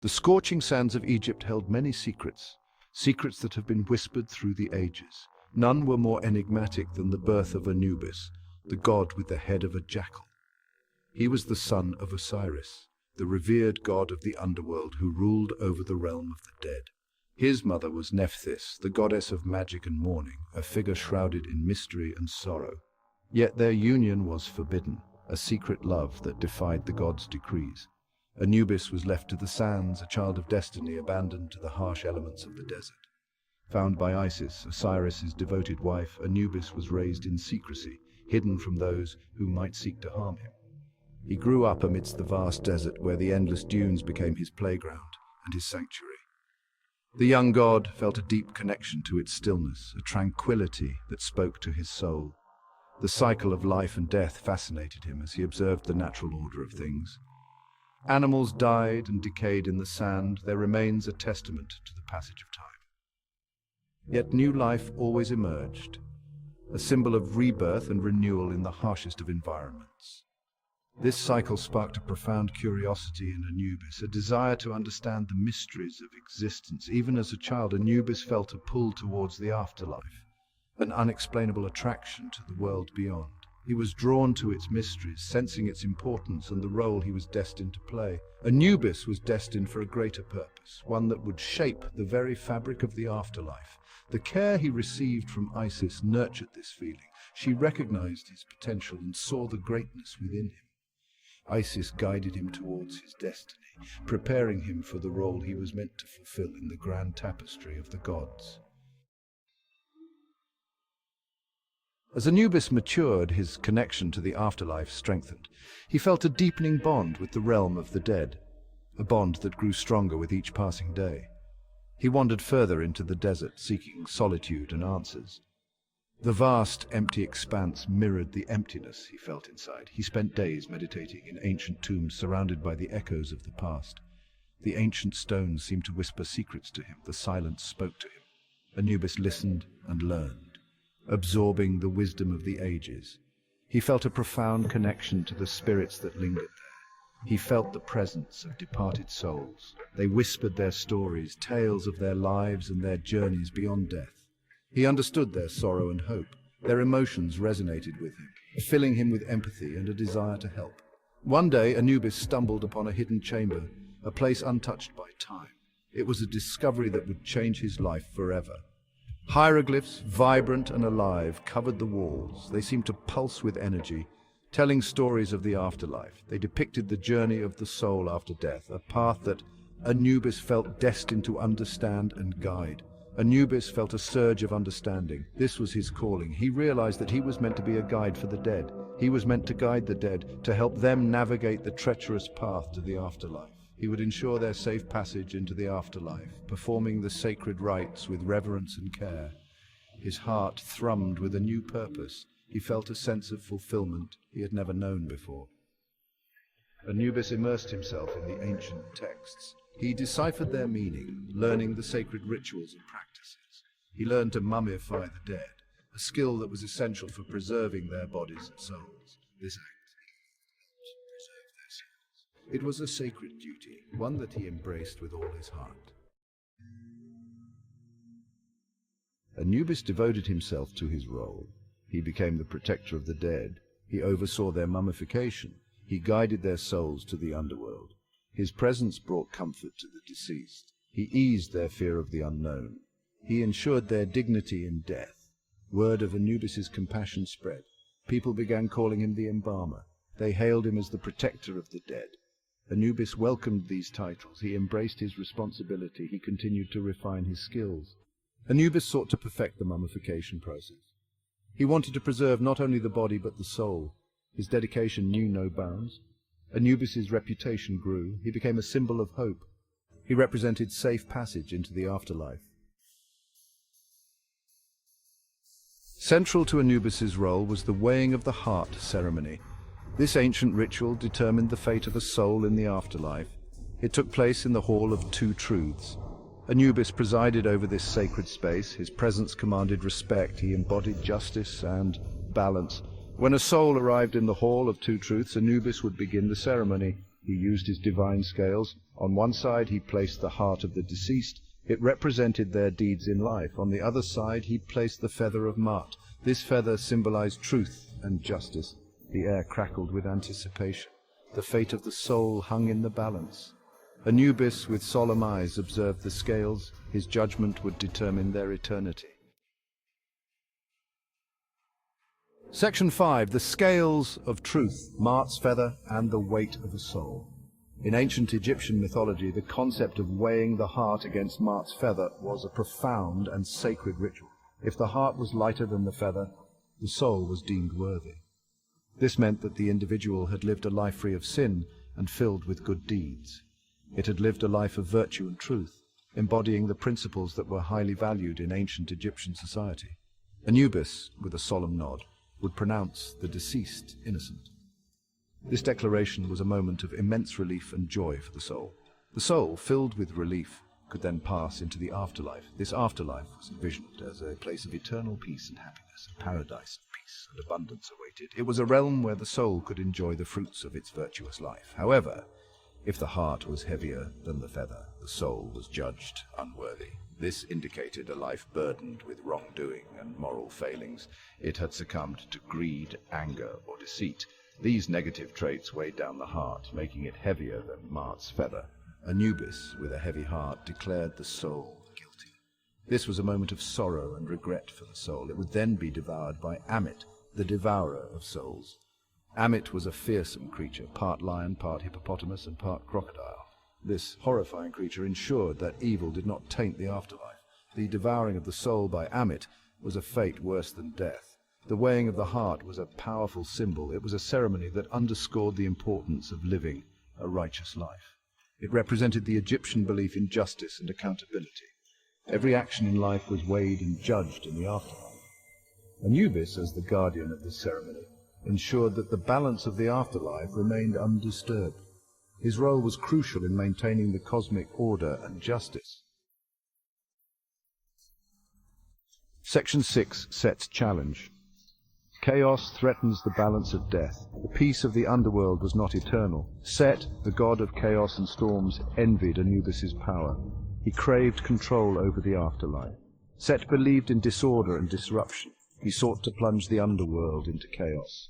The scorching sands of Egypt held many secrets, secrets that have been whispered through the ages. None were more enigmatic than the birth of Anubis, the god with the head of a jackal. He was the son of Osiris, the revered god of the underworld who ruled over the realm of the dead. His mother was Nephthys, the goddess of magic and mourning, a figure shrouded in mystery and sorrow. Yet their union was forbidden, a secret love that defied the god's decrees. Anubis was left to the sands, a child of destiny abandoned to the harsh elements of the desert. Found by Isis, Osiris's devoted wife, Anubis was raised in secrecy, hidden from those who might seek to harm him. He grew up amidst the vast desert where the endless dunes became his playground and his sanctuary. The young god felt a deep connection to its stillness, a tranquility that spoke to his soul. The cycle of life and death fascinated him as he observed the natural order of things. Animals died and decayed in the sand, their remains a testament to the passage of time. Yet new life always emerged, a symbol of rebirth and renewal in the harshest of environments. This cycle sparked a profound curiosity in Anubis, a desire to understand the mysteries of existence. Even as a child, Anubis felt a pull towards the afterlife, an unexplainable attraction to the world beyond. He was drawn to its mysteries, sensing its importance and the role he was destined to play. Anubis was destined for a greater purpose, one that would shape the very fabric of the afterlife. The care he received from Isis nurtured this feeling. She recognized his potential and saw the greatness within him. Isis guided him towards his destiny, preparing him for the role he was meant to fulfill in the grand tapestry of the gods. As Anubis matured, his connection to the afterlife strengthened. He felt a deepening bond with the realm of the dead, a bond that grew stronger with each passing day. He wandered further into the desert, seeking solitude and answers. The vast, empty expanse mirrored the emptiness he felt inside. He spent days meditating in ancient tombs surrounded by the echoes of the past. The ancient stones seemed to whisper secrets to him. The silence spoke to him. Anubis listened and learned, absorbing the wisdom of the ages. He felt a profound connection to the spirits that lingered there. He felt the presence of departed souls. They whispered their stories, tales of their lives and their journeys beyond death. He understood their sorrow and hope. Their emotions resonated with him, filling him with empathy and a desire to help. One day, Anubis stumbled upon a hidden chamber, a place untouched by time. It was a discovery that would change his life forever. Hieroglyphs, vibrant and alive, covered the walls. They seemed to pulse with energy, telling stories of the afterlife. They depicted the journey of the soul after death, a path that Anubis felt destined to understand and guide. Anubis felt a surge of understanding. This was his calling. He realized that he was meant to be a guide for the dead. He was meant to guide the dead, to help them navigate the treacherous path to the afterlife. He would ensure their safe passage into the afterlife, performing the sacred rites with reverence and care. His heart thrummed with a new purpose. He felt a sense of fulfillment he had never known before. Anubis immersed himself in the ancient texts. He deciphered their meaning, learning the sacred rituals and practices. He learned to mummify the dead, a skill that was essential for preserving their bodies and souls. This act helped preserve their souls. It was a sacred duty, one that he embraced with all his heart. Anubis devoted himself to his role. He became the protector of the dead. He oversaw their mummification. He guided their souls to the underworld. His presence brought comfort to the deceased. He eased their fear of the unknown. He ensured their dignity in death. Word of Anubis's compassion spread. People began calling him the embalmer. They hailed him as the protector of the dead. Anubis welcomed these titles. He embraced his responsibility. He continued to refine his skills. Anubis sought to perfect the mummification process. He wanted to preserve not only the body but the soul. His dedication knew no bounds. Anubis's reputation grew. He became a symbol of hope. He represented safe passage into the afterlife. Central to Anubis's role was the weighing of the heart ceremony. This ancient ritual determined the fate of a soul in the afterlife. It took place in the Hall of Two Truths. Anubis presided over this sacred space. His presence commanded respect. He embodied justice and balance. When a soul arrived in the Hall of Two Truths, Anubis would begin the ceremony. He used his divine scales. On one side he placed the heart of the deceased. It represented their deeds in life. On the other side he placed the feather of Ma'at. This feather symbolized truth and justice. The air crackled with anticipation. The fate of the soul hung in the balance. Anubis, with solemn eyes, observed the scales. His judgment would determine their eternity. Section 5. The Scales of Truth, Ma'at's feather, and the weight of a soul. In ancient Egyptian mythology, the concept of weighing the heart against Ma'at's feather was a profound and sacred ritual. If the heart was lighter than the feather, the soul was deemed worthy. This meant that the individual had lived a life free of sin and filled with good deeds. It had lived a life of virtue and truth, embodying the principles that were highly valued in ancient Egyptian society. Anubis, with a solemn nod, would pronounce the deceased innocent. This declaration was a moment of immense relief and joy for the soul. The soul, filled with relief, could then pass into the afterlife. This afterlife was envisioned as a place of eternal peace and happiness, a paradise of peace and abundance awaited. It was a realm where the soul could enjoy the fruits of its virtuous life. However, if the heart was heavier than the feather, the soul was judged unworthy. This indicated a life burdened with wrongdoing and moral failings. It had succumbed to greed, anger, or deceit. These negative traits weighed down the heart, making it heavier than Ma'at's feather. Anubis, with a heavy heart, declared the soul guilty. This was a moment of sorrow and regret for the soul. It would then be devoured by Ammit, the devourer of souls. Ammit was a fearsome creature, part lion, part hippopotamus, and part crocodile. This horrifying creature ensured that evil did not taint the afterlife. The devouring of the soul by Ammit was a fate worse than death. The weighing of the heart was a powerful symbol. It was a ceremony that underscored the importance of living a righteous life. It represented the Egyptian belief in justice and accountability. Every action in life was weighed and judged in the afterlife. Anubis, as the guardian of this ceremony, ensured that the balance of the afterlife remained undisturbed. His role was crucial in maintaining the cosmic order and justice. Section 6. Set's challenge. Chaos threatens the balance of death. The peace of the underworld was not eternal. Set, the god of chaos and storms, envied Anubis's power. He craved control over the afterlife. Set believed in disorder and disruption. He sought to plunge the underworld into chaos.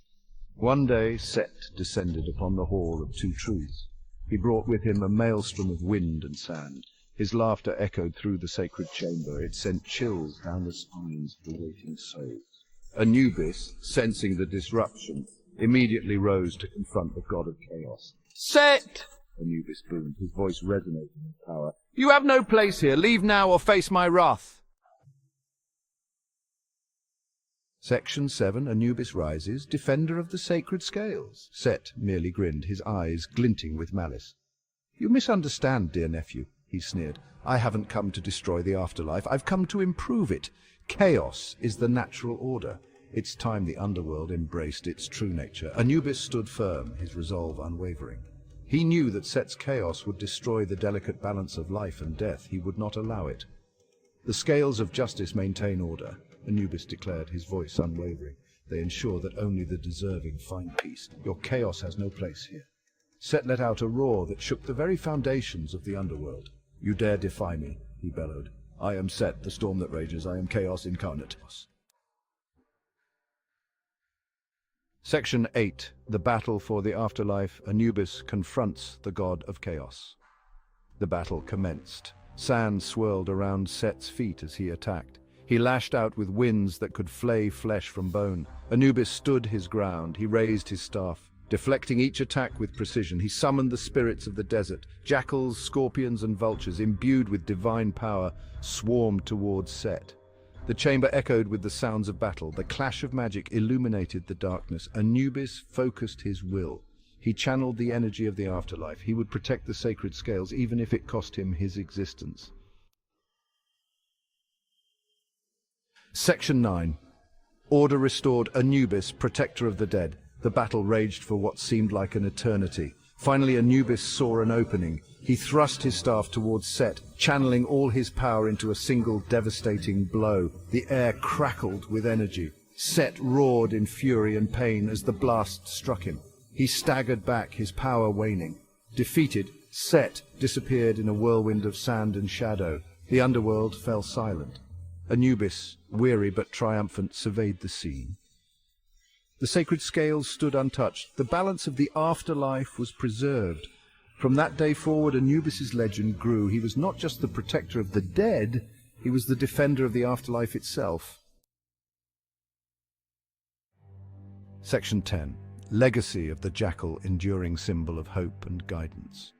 One day Set descended upon the Hall of Two Truths. He brought with him a maelstrom of wind and sand. His laughter echoed through the sacred chamber. It sent chills down the spines of the waiting souls. Anubis, sensing the disruption, immediately rose to confront the god of chaos. Set! Anubis boomed, his voice resonating with power. You have no place here. Leave now or face my wrath. Section 7. Anubis rises, defender of the sacred scales. Set merely grinned, his eyes glinting with malice. You misunderstand, dear nephew, he sneered. I haven't come to destroy the afterlife. I've come to improve it. Chaos is the natural order. It's time the underworld embraced its true nature. Anubis stood firm, his resolve unwavering. He knew that Set's chaos would destroy the delicate balance of life and death. He would not allow it. The scales of justice maintain order, Anubis declared, his voice unwavering. They ensure that only the deserving find peace. Your chaos has no place here. Set let out a roar that shook the very foundations of the underworld. You dare defy me, he bellowed. I am Set, the storm that rages. I am chaos incarnate. Section 8. The battle for the afterlife. Anubis confronts the god of chaos. The battle commenced. Sand swirled around Set's feet as he attacked. He lashed out with winds that could flay flesh from bone. Anubis stood his ground. He raised his staff. Deflecting each attack with precision, he summoned the spirits of the desert. Jackals, scorpions, and vultures, imbued with divine power, swarmed towards Set. The chamber echoed with the sounds of battle. The clash of magic illuminated the darkness. Anubis focused his will. He channeled the energy of the afterlife. He would protect the sacred scales, even if it cost him his existence. Section 9. Order restored. Anubis, protector of the dead. The battle raged for what seemed like an eternity. Finally, Anubis saw an opening. He thrust his staff towards Set, channeling all his power into a single devastating blow. The air crackled with energy. Set roared in fury and pain as the blast struck him. He staggered back, his power waning. Defeated, Set disappeared in a whirlwind of sand and shadow. The underworld fell silent. Anubis, weary but triumphant, surveyed the scene. The sacred scales stood untouched. The balance of the afterlife was preserved. From that day forward, Anubis's legend grew. He was not just the protector of the dead, he was the defender of the afterlife itself. Section 10. Legacy of the jackal, enduring symbol of hope and guidance.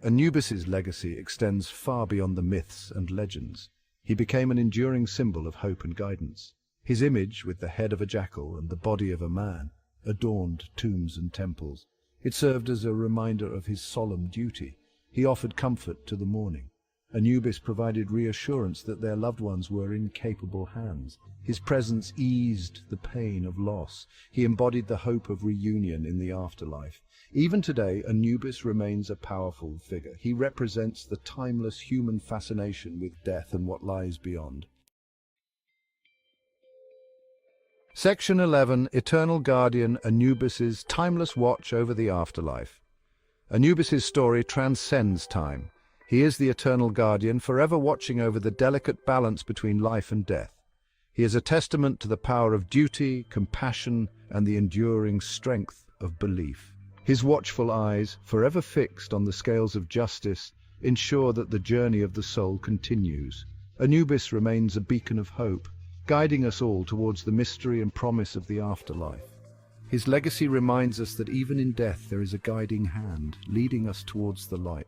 Anubis's legacy extends far beyond the myths and legends. He became an enduring symbol of hope and guidance. His image, with the head of a jackal and the body of a man, adorned tombs and temples. It served as a reminder of his solemn duty. He offered comfort to the mourning. Anubis provided reassurance that their loved ones were in capable hands. His presence eased the pain of loss. He embodied the hope of reunion in the afterlife. Even today, Anubis remains a powerful figure. He represents the timeless human fascination with death and what lies beyond. Section 11. Eternal Guardian, Anubis's timeless watch over the afterlife. Anubis's story transcends time. He is the eternal guardian, forever watching over the delicate balance between life and death. He is a testament to the power of duty, compassion, and the enduring strength of belief. His watchful eyes, forever fixed on the scales of justice, ensure that the journey of the soul continues. Anubis remains a beacon of hope, guiding us all towards the mystery and promise of the afterlife. His legacy reminds us that even in death there is a guiding hand, leading us towards the light.